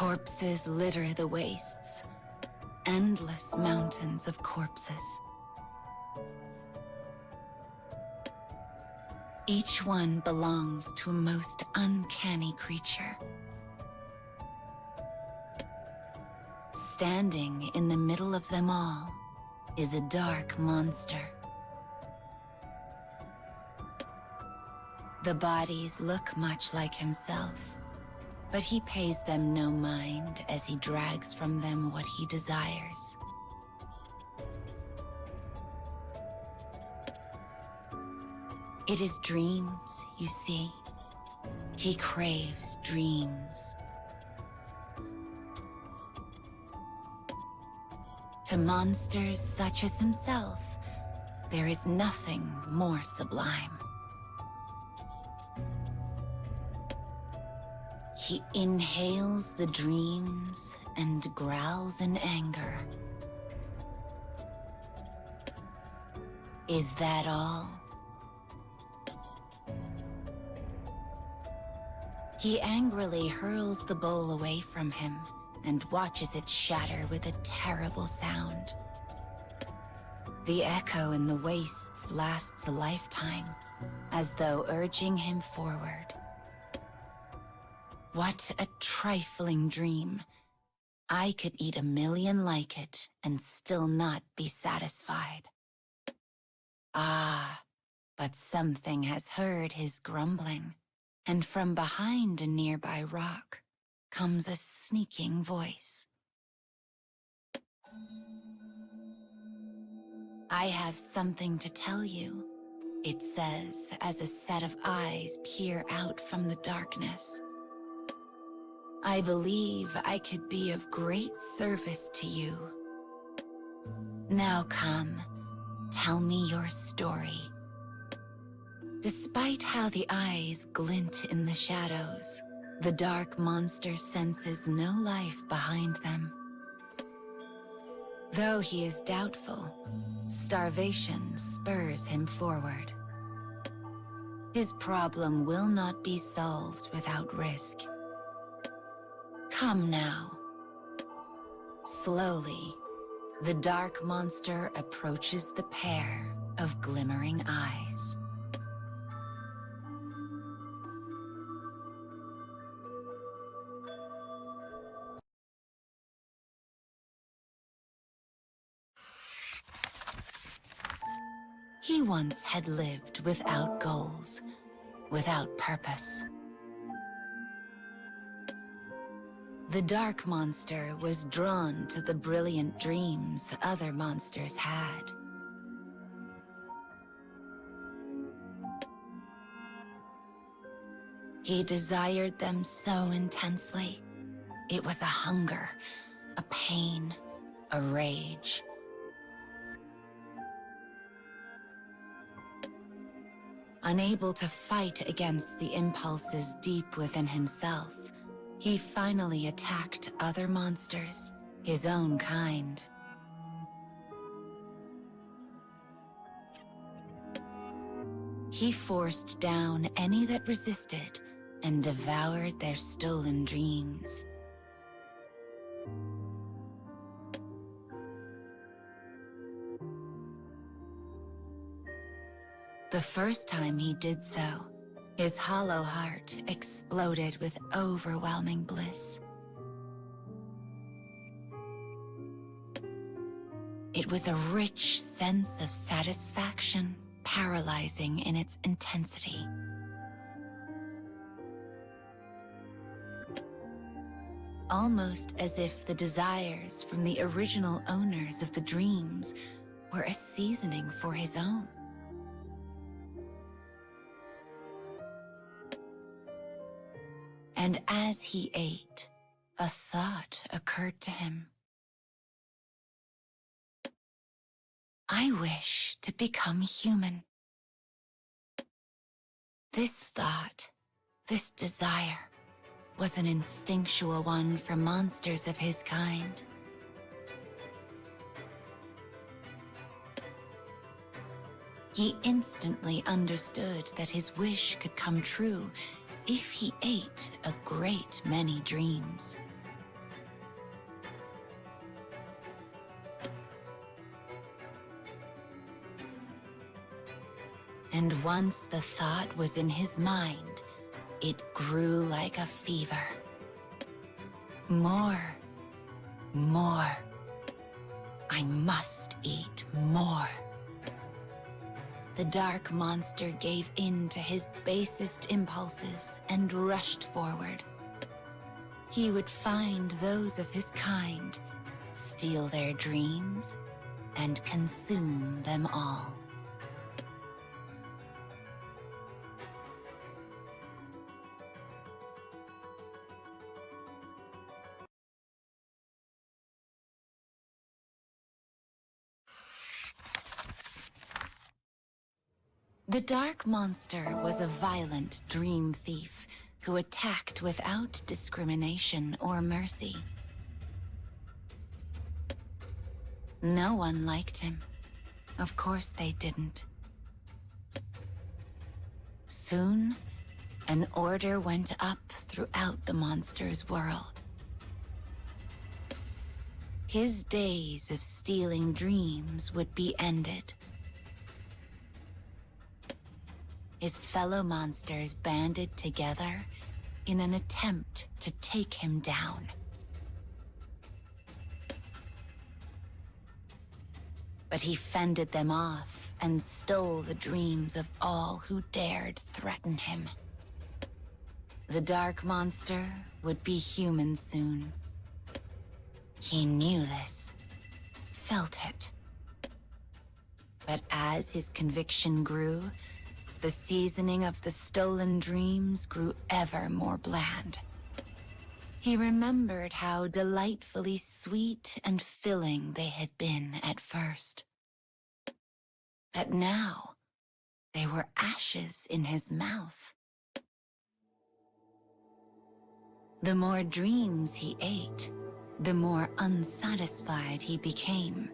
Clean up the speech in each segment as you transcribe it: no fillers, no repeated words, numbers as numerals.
Corpses litter the wastes. Endless mountains of corpses. Each one belongs to a most uncanny creature. Standing in the middle of them all is a dark monster. The bodies look much like himself, but he pays them no mind as he drags from them what he desires. It is dreams, you see. He craves dreams. To monsters such as himself, there is nothing more sublime. He inhales the dreams and growls in anger. Is that all? He angrily hurls the bowl away from him and watches it shatter with a terrible sound. The echo in the wastes lasts a lifetime, as though urging him forward. What a trifling dream. I could eat 1,000,000 like it and still not be satisfied. Ah, but something has heard his grumbling, and from behind a nearby rock comes a sneaking voice. I have something to tell you, it says as a set of eyes peer out from the darkness. I believe I could be of great service to you. Now come, tell me your story. Despite how the eyes glint in the shadows, the dark monster senses no life behind them. Though he is doubtful, starvation spurs him forward. His problem will not be solved without risk. Come now. Slowly, the dark monster approaches the pair of glimmering eyes. He once had lived without goals, without purpose. The dark monster was drawn to the brilliant dreams other monsters had. He desired them so intensely. It was a hunger, a pain, a rage. Unable to fight against the impulses deep within himself, he finally attacked other monsters, his own kind. He forced down any that resisted and devoured their stolen dreams. The first time he did so, his hollow heart exploded with overwhelming bliss. It was a rich sense of satisfaction, paralyzing in its intensity. Almost as if the desires from the original owners of the dreams were a seasoning for his own. And as he ate, a thought occurred to him. I wish to become human. This thought, this desire, was an instinctual one for monsters of his kind. He instantly understood that his wish could come true if he ate a great many dreams. And once the thought was in his mind, it grew like a fever. More. More. I must eat more. The dark monster gave in to his basest impulses and rushed forward. He would find those of his kind, steal their dreams, and consume them all. The dark monster was a violent dream thief who attacked without discrimination or mercy. No one liked him. Of course they didn't. Soon, an order went up throughout the monster's world. His days of stealing dreams would be ended. His fellow monsters banded together in an attempt to take him down. But he fended them off and stole the dreams of all who dared threaten him. The dark monster would be human soon. He knew this, felt it. But as his conviction grew, the seasoning of the stolen dreams grew ever more bland. He remembered how delightfully sweet and filling they had been at first. But now, they were ashes in his mouth. The more dreams he ate, the more unsatisfied he became.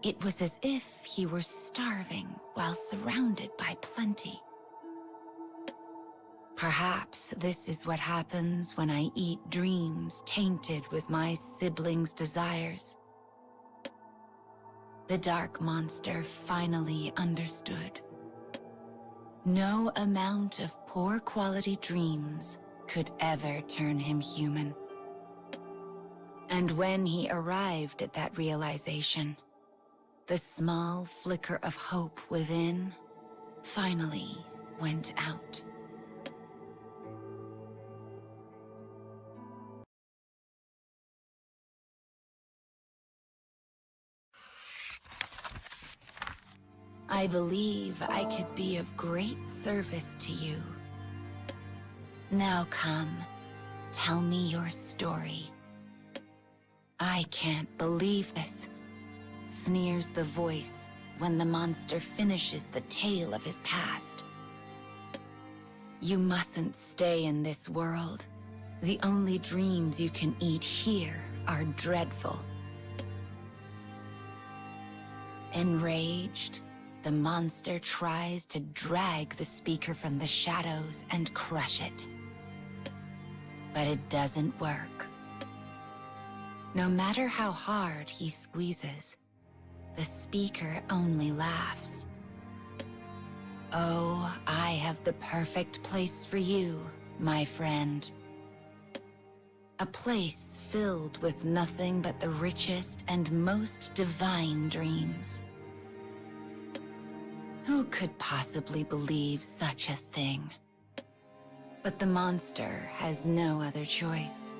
It was as if he were starving while surrounded by plenty. Perhaps this is what happens when I eat dreams tainted with my siblings' desires. The dark monster finally understood. No amount of poor quality dreams could ever turn him human. And when he arrived at that realization, the small flicker of hope within finally went out. I believe I could be of great service to you. Now come, tell me your story. I can't believe this, sneers the voice when the monster finishes the tale of his past. You mustn't stay in this world. The only dreams you can eat here are dreadful. Enraged, the monster tries to drag the speaker from the shadows and crush it. But it doesn't work. No matter how hard he squeezes, the speaker only laughs. Oh, I have the perfect place for you, my friend. A place filled with nothing but the richest and most divine dreams. Who could possibly believe such a thing? But the monster has no other choice.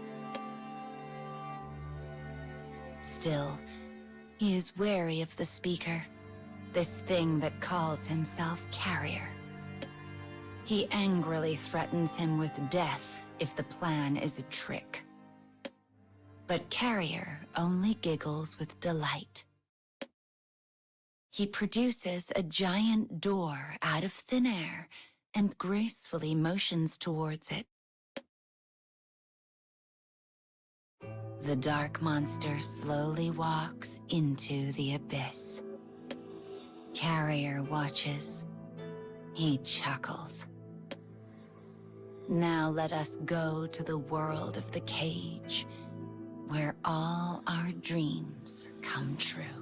Still, he is wary of the speaker, this thing that calls himself Carrier. He angrily threatens him with death if the plan is a trick. But Carrier only giggles with delight. He produces a giant door out of thin air and gracefully motions towards it. The dark monster slowly walks into the abyss. Carrier watches. He chuckles. Now let us go to the world of the cage, where all our dreams come true.